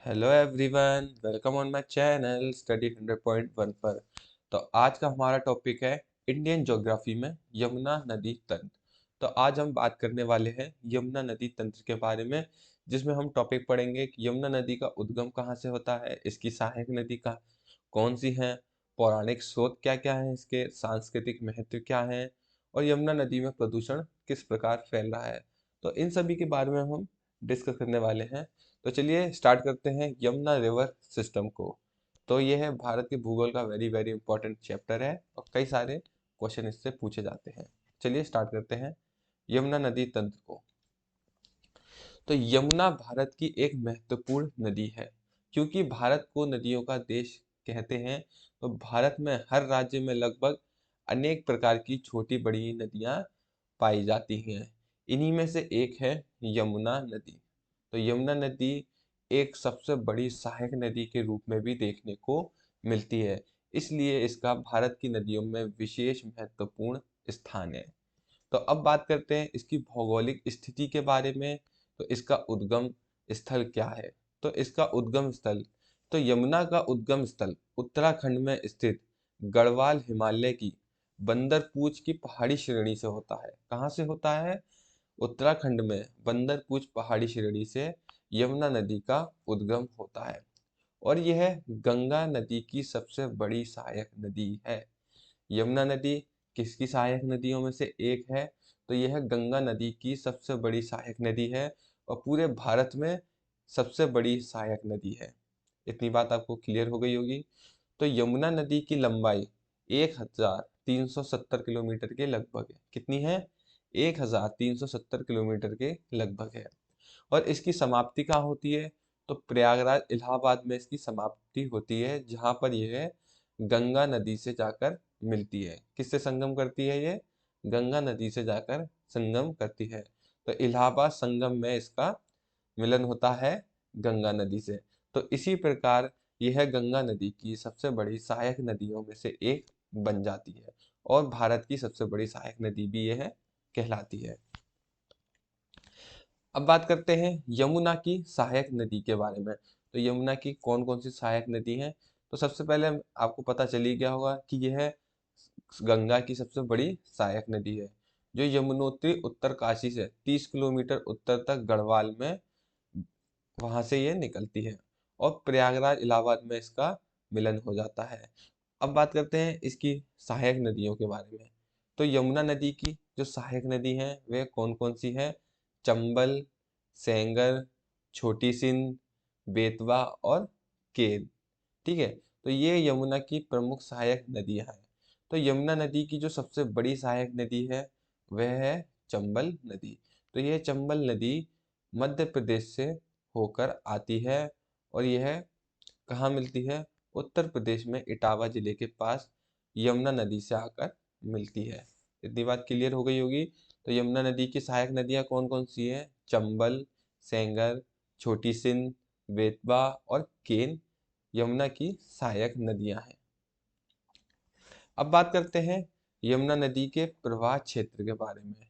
Hello everyone, welcome on my channel study 100.1 पर। तो आज का हमारा टॉपिक है इंडियन ज्योग्राफी में यमुना नदी तंत्र। तो आज हम बात करने वाले हैं यमुना नदी तंत्र के बारे में, जिसमें हम टॉपिक पढ़ेंगे कि यमुना नदी का उद्गम कहाँ से होता है, इसकी सहायक नदी का कौन सी है, पौराणिक स्रोत क्या क्या है, इसके सांस्कृतिक महत्व क्या है, और यमुना नदी में प्रदूषण किस प्रकार फैल रहा है। तो इन सभी के बारे में हम डिस्कस करने वाले हैं। तो चलिए स्टार्ट करते हैं यमुना रिवर सिस्टम को। तो ये है भारत के भूगोल का वेरी वेरी इंपॉर्टेंट चैप्टर है और कई सारे क्वेश्चन इससे पूछे जाते हैं। चलिए स्टार्ट करते हैं यमुना नदी तंत्र को। तो यमुना भारत की एक महत्वपूर्ण नदी है। क्योंकि भारत को नदियों का देश कहते हैं, तो भारत में हर राज्य में लगभग अनेक प्रकार की छोटी बड़ी नदियां पाई जाती हैं। इन्हीं में से एक है यमुना नदी। तो यमुना नदी एक सबसे बड़ी सहायक नदी के रूप में भी देखने को मिलती है, इसलिए इसका भारत की नदियों में विशेष महत्वपूर्ण स्थान है। तो अब बात करते हैं इसकी भौगोलिक स्थिति के बारे में। तो इसका उद्गम स्थल क्या है? तो इसका उद्गम स्थल, तो यमुना का उद्गम स्थल उत्तराखंड में स्थित गढ़वाल हिमालय की बंदरपूछ की पहाड़ी श्रेणी से होता है। कहाँ से होता है? उत्तराखंड में बंदरपूछ पहाड़ी श्रेणी से यमुना नदी का उद्गम होता है और यह गंगा नदी की सबसे बड़ी सहायक नदी है। यमुना नदी किसकी सहायक नदियों में से एक है? तो यह गंगा नदी की सबसे बड़ी सहायक नदी है और पूरे भारत में सबसे बड़ी सहायक नदी है। इतनी बात आपको क्लियर हो गई होगी। तो यमुना नदी की लंबाई 1370 किलोमीटर के लगभग है। कितनी है? 1370 किलोमीटर के लगभग है। और इसकी समाप्ति कहाँ होती है? तो प्रयागराज इलाहाबाद में इसकी समाप्ति होती है, जहाँ पर यह गंगा नदी से जाकर मिलती है। किससे संगम करती है ये? गंगा नदी से जाकर संगम करती है। तो इलाहाबाद संगम में इसका मिलन होता है गंगा नदी से। तो इसी प्रकार यह गंगा नदी की सबसे बड़ी सहायक नदियों में से एक बन जाती है और भारत की सबसे बड़ी सहायक नदी भी यह कहलाती है। अब बात करते हैं यमुना की सहायक नदी के बारे में। तो यमुना की कौन कौन सी सहायक नदी हैं? तो सबसे पहले आपको पता चल ही गया होगा कि यह गंगा की सबसे बड़ी सहायक नदी है, जो यमुनोत्री उत्तरकाशी से 30 किलोमीटर उत्तर तक गढ़वाल में वहां से ये निकलती है और प्रयागराज इलाहाबाद में इसका मिलन हो जाता है। अब बात करते हैं इसकी सहायक नदियों के बारे में। तो यमुना नदी की जो सहायक नदी हैं वे कौन कौन सी हैं? चंबल, सेंगर, छोटी सिंध, बेतवा और केन। ठीक है, तो ये यमुना की प्रमुख सहायक नदियां हैं। तो यमुना नदी की जो सबसे बड़ी सहायक नदी है वह है चंबल नदी। तो यह चंबल नदी मध्य प्रदेश से होकर आती है और यह कहाँ मिलती है? उत्तर प्रदेश में इटावा जिले के पास यमुना नदी से आकर मिलती है। इतनी बात क्लियर हो गई होगी। तो यमुना नदी की सहायक नदियाँ कौन कौन सी हैं? चंबल, सेंगर, छोटी सिंध, बेतवा और केन यमुना की सहायक नदियां हैं। अब बात करते हैं यमुना नदी के प्रवाह क्षेत्र के बारे में।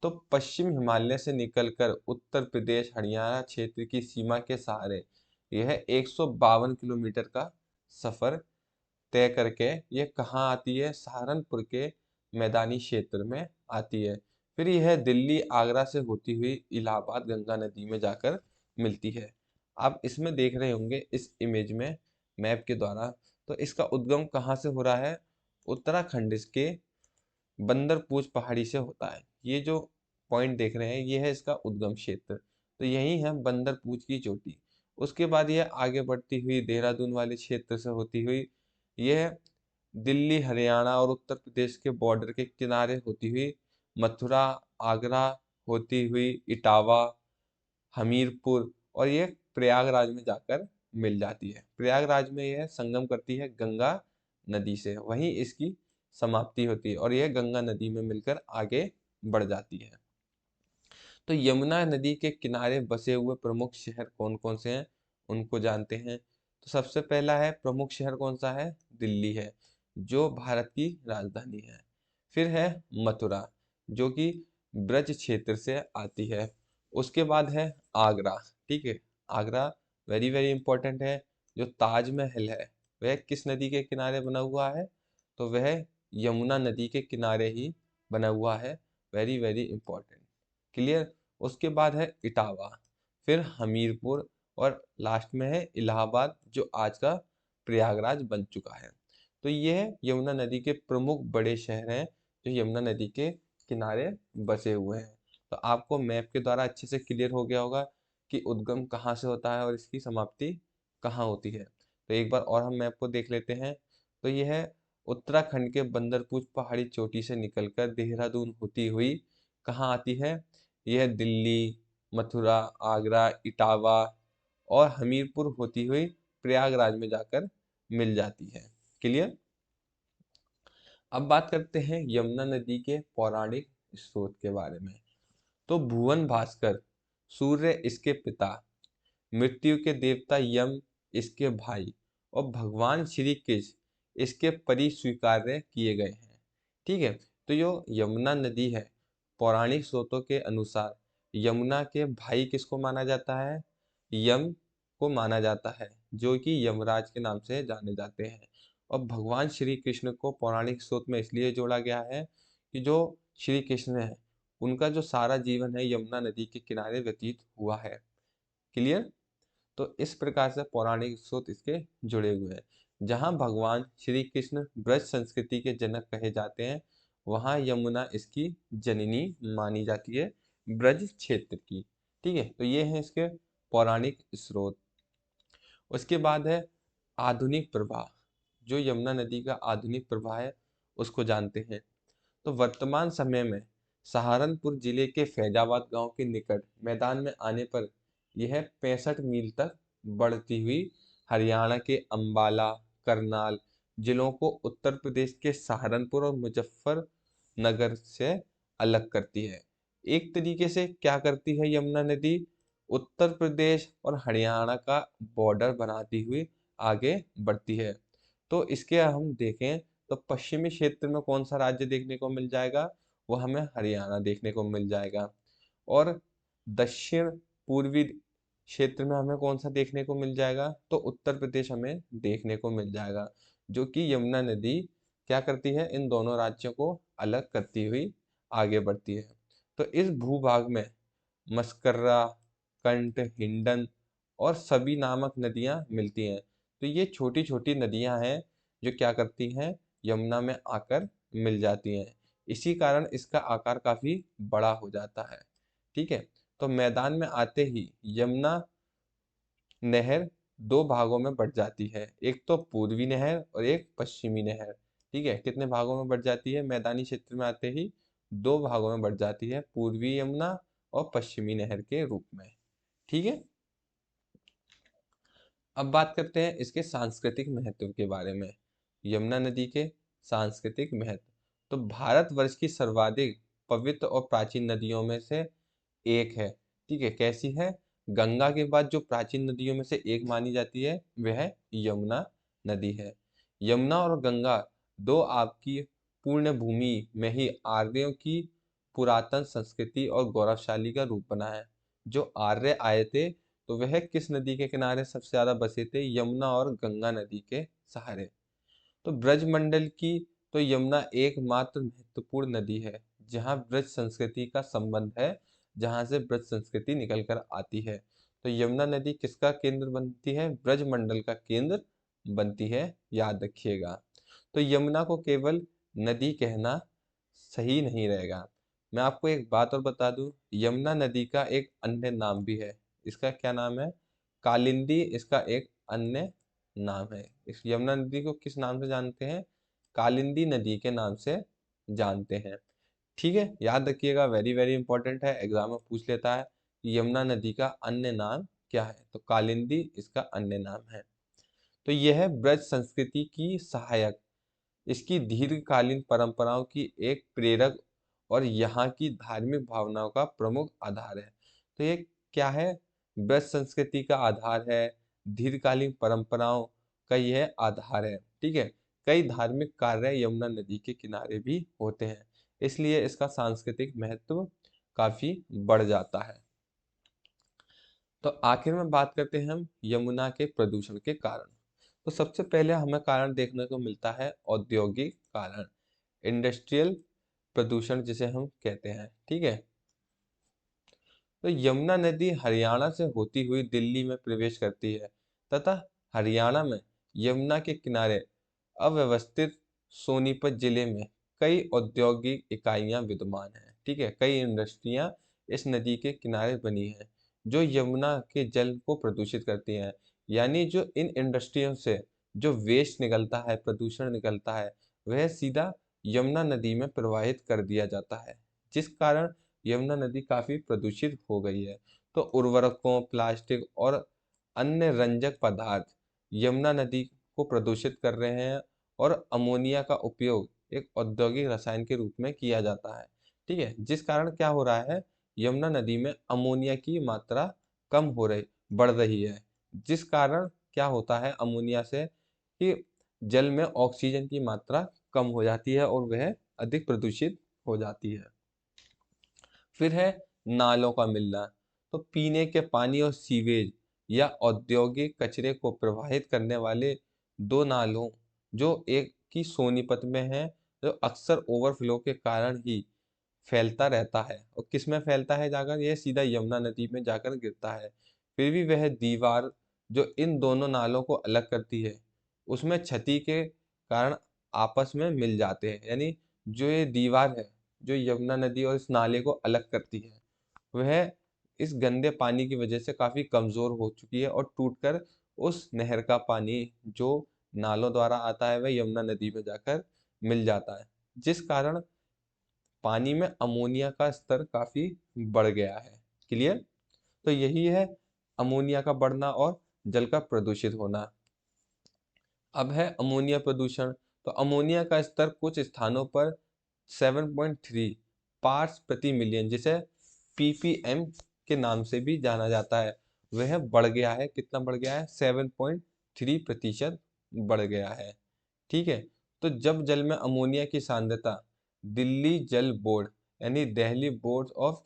तो पश्चिम हिमालय से निकलकर उत्तर प्रदेश हरियाणा क्षेत्र की सीमा के सहारे यह 152 किलोमीटर का सफर तय करके ये कहाँ आती है? सहारनपुर के मैदानी क्षेत्र में आती है। फिर यह दिल्ली आगरा से होती हुई इलाहाबाद गंगा नदी में जाकर मिलती है। आप इसमें देख रहे होंगे इस इमेज में मैप के द्वारा। तो इसका उद्गम कहाँ से हो रहा है? उत्तराखंड के बंदरपूछ पहाड़ी से होता है। ये जो पॉइंट देख रहे हैं ये है इसका उद्गम क्षेत्र। तो यही है बंदरपूछ की चोटी। उसके बाद यह आगे बढ़ती हुई देहरादून वाले क्षेत्र से होती हुई यह दिल्ली हरियाणा और उत्तर प्रदेश के बॉर्डर के किनारे होती हुई मथुरा, आगरा होती हुई इटावा, हमीरपुर और ये प्रयागराज में जाकर मिल जाती है। प्रयागराज में यह संगम करती है गंगा नदी से, वहीं इसकी समाप्ति होती है और यह गंगा नदी में मिलकर आगे बढ़ जाती है। तो यमुना नदी के किनारे बसे हुए प्रमुख शहर कौन कौन से हैं उनको जानते हैं। तो सबसे पहला है प्रमुख शहर कौन सा है? दिल्ली है, जो भारत की राजधानी है। फिर है मथुरा, जो कि ब्रज क्षेत्र से आती है। उसके बाद है आगरा। ठीक है, आगरा वेरी वेरी इंपॉर्टेंट है। जो ताजमहल है वह किस नदी के किनारे बना हुआ है? तो वह यमुना नदी के किनारे ही बना हुआ है। Very very important. क्लियर। उसके बाद है इटावा, फिर हमीरपुर, और लास्ट में है इलाहाबाद, जो आज का प्रयागराज बन चुका है। तो ये यमुना नदी के प्रमुख बड़े शहर हैं जो यमुना नदी के किनारे बसे हुए हैं। तो आपको मैप के द्वारा अच्छे से क्लियर हो गया होगा कि उद्गम कहाँ से होता है और इसकी समाप्ति कहाँ होती है। तो एक बार और हम मैप को देख लेते हैं। तो यह है उत्तराखंड के बंदरपूछ पहाड़ी चोटी से निकलकर देहरादून होती हुई कहाँ आती है? यह दिल्ली, मथुरा, आगरा, इटावा और हमीरपुर होती हुई प्रयागराज में जाकर मिल जाती है। क्लियर। अब बात करते हैं यमुना नदी के पौराणिक स्रोत के बारे में। तो भुवन भास्कर, सूर्य इसके पिता, मृत्यु के देवता यम इसके भाई, और भगवान श्री कृष्ण इसके परि स्वीकार्य किए गए हैं। ठीक है। तो जो यमुना नदी है, पौराणिक स्रोतों के अनुसार यमुना के भाई किसको माना जाता है? यम को माना जाता है, जो कि यमराज के नाम से जाने जाते हैं। और भगवान श्री कृष्ण को पौराणिक स्रोत में इसलिए जोड़ा गया है कि जो श्री कृष्ण है उनका जो सारा जीवन है यमुना नदी के किनारे व्यतीत हुआ है। क्लियर। तो इस प्रकार से पौराणिक स्रोत इसके जुड़े हुए हैं। जहाँ भगवान श्री कृष्ण ब्रज संस्कृति के जनक कहे जाते हैं, वहाँ यमुना इसकी जननी मानी जाती है, ब्रज क्षेत्र की। ठीक है। तो ये है इसके पौराणिक स्रोत। उसके बाद है आधुनिक प्रवाह। जो यमुना नदी का आधुनिक प्रवाह है उसको जानते हैं। तो वर्तमान समय में सहारनपुर जिले के फैजाबाद गांव के निकट मैदान में आने पर यह 65 मील तक बढ़ती हुई हरियाणा के अंबाला, करनाल जिलों को उत्तर प्रदेश के सहारनपुर और मुजफ्फरनगर से अलग करती है। एक तरीके से क्या करती है यमुना नदी? उत्तर प्रदेश और हरियाणा का बॉर्डर बनाती हुई आगे बढ़ती है। तो इसके हम देखें तो पश्चिमी क्षेत्र में कौन सा राज्य देखने को मिल जाएगा? वो हमें हरियाणा देखने को मिल जाएगा। और दक्षिण पूर्वी क्षेत्र में हमें कौन सा देखने को मिल जाएगा? तो उत्तर प्रदेश हमें देखने को मिल जाएगा। जो कि यमुना नदी क्या करती है? इन दोनों राज्यों को अलग करती हुई आगे बढ़ती है। तो इस भूभाग में मस्कर्रा, कंट, हिंडन और सभी नामक नदियां मिलती हैं। तो ये छोटी छोटी नदियां हैं जो क्या करती हैं? यमुना में आकर मिल जाती हैं। इसी कारण इसका आकार काफी बड़ा हो जाता है। ठीक है। तो मैदान में आते ही यमुना नहर दो भागों में बढ़ जाती है, एक तो पूर्वी नहर और एक पश्चिमी नहर। ठीक है। कितने भागों में बढ़ जाती है? मैदानी क्षेत्र में आते ही दो भागों में बढ़ जाती है, पूर्वी यमुना और पश्चिमी नहर के रूप में। ठीक है। अब बात करते हैं इसके सांस्कृतिक महत्व के बारे में। यमुना नदी के सांस्कृतिक महत्व। तो भारतवर्ष की सर्वाधिक पवित्र और प्राचीन नदियों में से एक है। ठीक है। कैसी है? गंगा के बाद जो प्राचीन नदियों में से एक मानी जाती है वह यमुना नदी है। यमुना और गंगा दो आपकी पूर्ण भूमि में ही आर्यों की पुरातन संस्कृति और गौरवशाली का रूप बना है। जो आर्य आए थे तो वह किस नदी के किनारे सबसे ज्यादा बसे थे? यमुना और गंगा नदी के सहारे। तो ब्रजमंडल की तो यमुना एकमात्र महत्वपूर्ण नदी है जहाँ ब्रज संस्कृति का संबंध है, जहाँ से ब्रज संस्कृति निकल कर आती है। तो यमुना नदी किसका केंद्र बनती है? ब्रजमंडल का केंद्र बनती है, याद रखिएगा। तो यमुना को केवल नदी कहना सही नहीं रहेगा। मैं आपको एक बात और बता दूं, यमुना नदी का एक अन्य नाम भी है। इसका क्या नाम है? कालिंदी इसका एक अन्य नाम है। इस यमुना नदी को किस नाम से जानते हैं? कालिंदी नदी के नाम से जानते हैं। ठीक है। याद रखिएगा, वेरी वेरी इंपॉर्टेंट है, एग्जाम में पूछ लेता है कि यमुना नदी का अन्य नाम क्या है? तो कालिंदी इसका अन्य नाम है। तो यह है ब्रज संस्कृति की सहायक, इसकी दीर्घकालीन परंपराओं की एक प्रेरक और यहाँ की धार्मिक भावनाओं का प्रमुख आधार है। तो ये क्या है? ब्रज संस्कृति का आधार है, दीर्घकालीन परंपराओं का यह आधार है। ठीक है। कई धार्मिक कार्य यमुना नदी के किनारे भी होते हैं, इसलिए इसका सांस्कृतिक महत्व काफी बढ़ जाता है। तो आखिर में बात करते हैं हम यमुना के प्रदूषण के कारण। तो सबसे पहले हमें कारण देखने को मिलता है औद्योगिक कारण, इंडस्ट्रियल प्रदूषण जिसे हम कहते हैं। ठीक है, तो यमुना नदी हरियाणा से होती हुई दिल्ली में प्रवेश करती है तथा हरियाणा में यमुना के किनारे अव्यवस्थित सोनीपत जिले में कई औद्योगिक इकाइयां विद्यमान हैं। ठीक है, कई इंडस्ट्रियां इस नदी के किनारे बनी हैं जो यमुना के जल को प्रदूषित करती हैं। यानी जो इन इंडस्ट्रियों से जो वेस्ट निकलता है, प्रदूषण निकलता है, वह सीधा यमुना नदी में प्रवाहित कर दिया जाता है, जिस कारण यमुना नदी काफ़ी प्रदूषित हो गई है। तो उर्वरकों, प्लास्टिक और अन्य रंजक पदार्थ यमुना नदी को प्रदूषित कर रहे हैं और अमोनिया का उपयोग एक औद्योगिक रसायन के रूप में किया जाता है। ठीक है, जिस कारण क्या हो रहा है, यमुना नदी में अमोनिया की मात्रा कम हो रही बढ़ रही है, जिस कारण क्या होता है अमोनिया से कि जल में ऑक्सीजन की मात्रा कम हो जाती है और वह अधिक प्रदूषित हो जाती है। फिर है नालों का मिलना। तो पीने के पानी और सीवेज या औद्योगिक कचरे को प्रवाहित करने वाले दो नालों जो एक की सोनीपत में है, जो अक्सर ओवरफ्लो के कारण ही फैलता रहता है। और किस में फैलता है जाकर, यह सीधा यमुना नदी में जाकर गिरता है। फिर भी वह दीवार जो इन दोनों नालों को अलग करती है, उसमें क्षति के कारण आपस में मिल जाते हैं। यानी जो ये दीवार है जो यमुना नदी और इस नाले को अलग करती है, वह इस गंदे पानी की वजह से काफ़ी कमज़ोर हो चुकी है और टूटकर उस नहर का पानी जो नालों द्वारा आता है वह यमुना नदी में जाकर मिल जाता है, जिस कारण पानी में अमोनिया का स्तर काफ़ी बढ़ गया है। क्लियर? तो यही है अमोनिया का बढ़ना और जल का प्रदूषित होना। अब है अमोनिया प्रदूषण। तो अमोनिया का स्तर कुछ स्थानों पर 7.3 पार्ट्स प्रति मिलियन, जिसे पीपीएम के नाम से भी जाना जाता है, वह बढ़ गया है। कितना बढ़ गया है? 7.3% बढ़ गया है। ठीक है, तो जब जल में अमोनिया की सांद्रता दिल्ली जल बोर्ड यानी दिल्ली बोर्ड ऑफ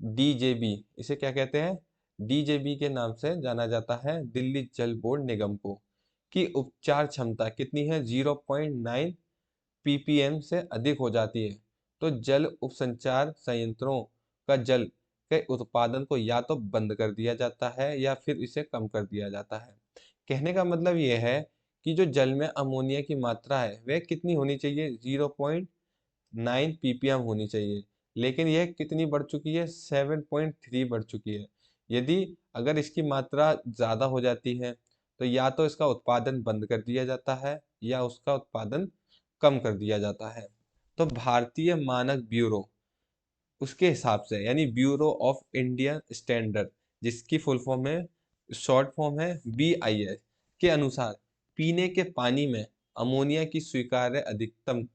डीजेबी, इसे क्या कहते हैं, डीजेबी के नाम से जाना जाता है, दिल्ली जल बोर्ड निगम को, की उपचार क्षमता कितनी है, 0.9 पीपीएम से अधिक हो जाती है, तो जल उपसंचार संयंत्रों का जल के उत्पादन को या तो बंद कर दिया जाता है या फिर इसे कम कर दिया जाता है। कहने का मतलब यह है कि जो जल में अमोनिया की मात्रा है वह कितनी होनी चाहिए, 0.9 पीपीएम होनी चाहिए, लेकिन यह कितनी बढ़ चुकी है, 7.3 बढ़ चुकी है। यदि अगर इसकी मात्रा ज़्यादा हो जाती है तो या तो इसका उत्पादन बंद कर दिया जाता है या उसका उत्पादन कम कर दिया जाता है। तो भारतीय मानक ब्यूरो उसके हिसाब से, यानी ब्यूरो ऑफ इंडियन स्टैंडर्ड, जिसकी फुल फॉर्म है, शॉर्ट फॉर्म है बीआईएस, के अनुसार पीने के पानी में अमोनिया की स्वीकार्य अधिकतम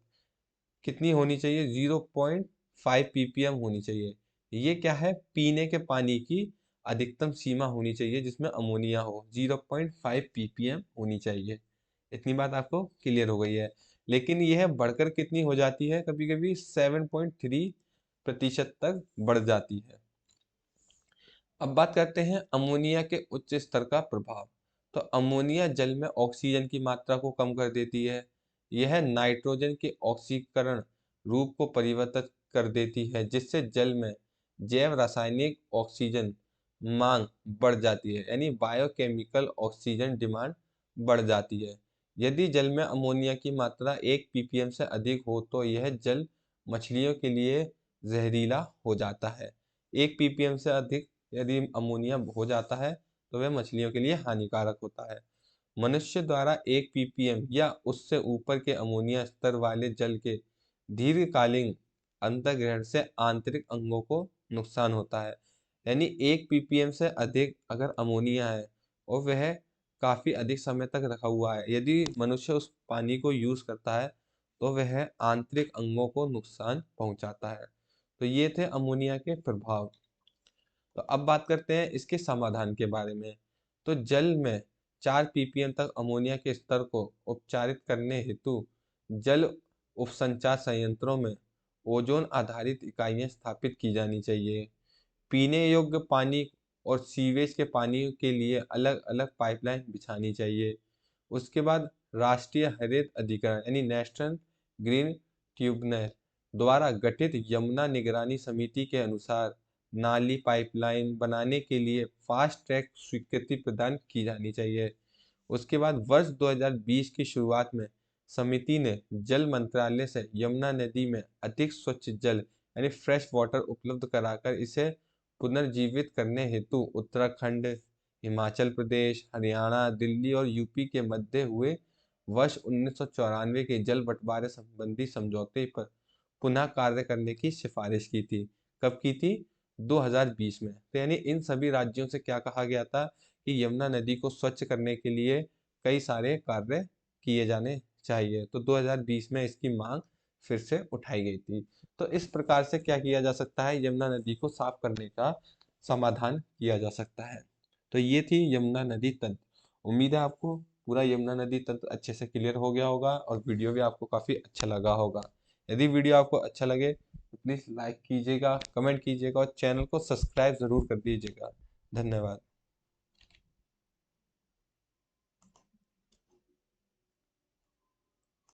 कितनी होनी चाहिए, 0.5 पीपीएम होनी चाहिए। ये क्या है, पीने के पानी की अधिकतम सीमा होनी चाहिए जिसमें अमोनिया हो, 0.5 पीपीएम होनी चाहिए। इतनी बात आपको क्लियर हो गई है। लेकिन यह बढ़कर कितनी हो जाती है, कभी कभी 7.3% तक बढ़ जाती है। अब बात करते हैं अमोनिया के उच्च स्तर का प्रभाव। तो अमोनिया जल में ऑक्सीजन की मात्रा को कम कर देती है। यह नाइट्रोजन के ऑक्सीकरण रूप को परिवर्तित कर देती है, जिससे जल में जैव रासायनिक ऑक्सीजन मांग बढ़ जाती है, यानी बायोकेमिकल ऑक्सीजन डिमांड बढ़ जाती है। यदि जल में अमोनिया की मात्रा 1 पीपीएम से अधिक हो तो यह जल मछलियों के लिए जहरीला हो जाता है। 1 पीपीएम से अधिक यदि अमोनिया हो जाता है तो वह मछलियों के लिए हानिकारक होता है। मनुष्य द्वारा 1 पीपीएम या उससे ऊपर के अमोनिया स्तर वाले जल के दीर्घकालीन अंतर्ग्रहण से आंतरिक अंगों को नुकसान होता है। यानी 1 पीपीएम से अधिक अगर अमोनिया है और वह काफ़ी अधिक समय तक रखा हुआ है, यदि मनुष्य उस पानी को यूज़ करता है तो वह आंतरिक अंगों को नुकसान पहुंचाता है। तो ये थे अमोनिया के प्रभाव। तो अब बात करते हैं इसके समाधान के बारे में। तो जल में 4 पीपीएम तक अमोनिया के स्तर को उपचारित करने हेतु जल उपसंचार संयंत्रों में ओजोन आधारित इकाइयां स्थापित की जानी चाहिए। पीने योग्य पानी और सीवेज के पानी के लिए अलग अलग पाइपलाइन बिछानी चाहिए। उसके बाद राष्ट्रीय हरित अधिकरण यानी नेशनल ग्रीन ट्रिब्यूनल द्वारा गठित यमुना निगरानी समिति के अनुसार नाली पाइपलाइन बनाने के लिए फास्ट ट्रैक स्वीकृति प्रदान की जानी चाहिए। उसके बाद वर्ष 2020 की शुरुआत में समिति ने जल मंत्रालय से यमुना नदी में अधिक स्वच्छ जल यानी फ्रेश वाटर उपलब्ध कराकर इसे पुनर्जीवित करने हेतु उत्तराखंड, हिमाचल प्रदेश, हरियाणा, दिल्ली और यूपी के मध्य हुए वर्ष 1994 के जल बंटवारे संबंधी समझौते पर पुनः कार्य करने की सिफारिश की थी। कब की थी? 2020 में। तो यानी इन सभी राज्यों से क्या कहा गया था कि यमुना नदी को स्वच्छ करने के लिए कई सारे कार्य किए जाने चाहिए। तो 2020 में इसकी मांग फिर से उठाई गई थी। तो इस प्रकार से क्या किया जा सकता है, यमुना नदी को साफ करने का समाधान किया जा सकता है। तो ये थी यमुना नदी तंत्र। उम्मीद है आपको पूरा यमुना नदी तंत्र अच्छे से क्लियर हो गया होगा और वीडियो भी आपको काफ़ी अच्छा लगा होगा। यदि वीडियो आपको अच्छा लगे तो प्लीज़ लाइक कीजिएगा, कमेंट कीजिएगा और चैनल को सब्सक्राइब ज़रूर कर दीजिएगा। धन्यवाद।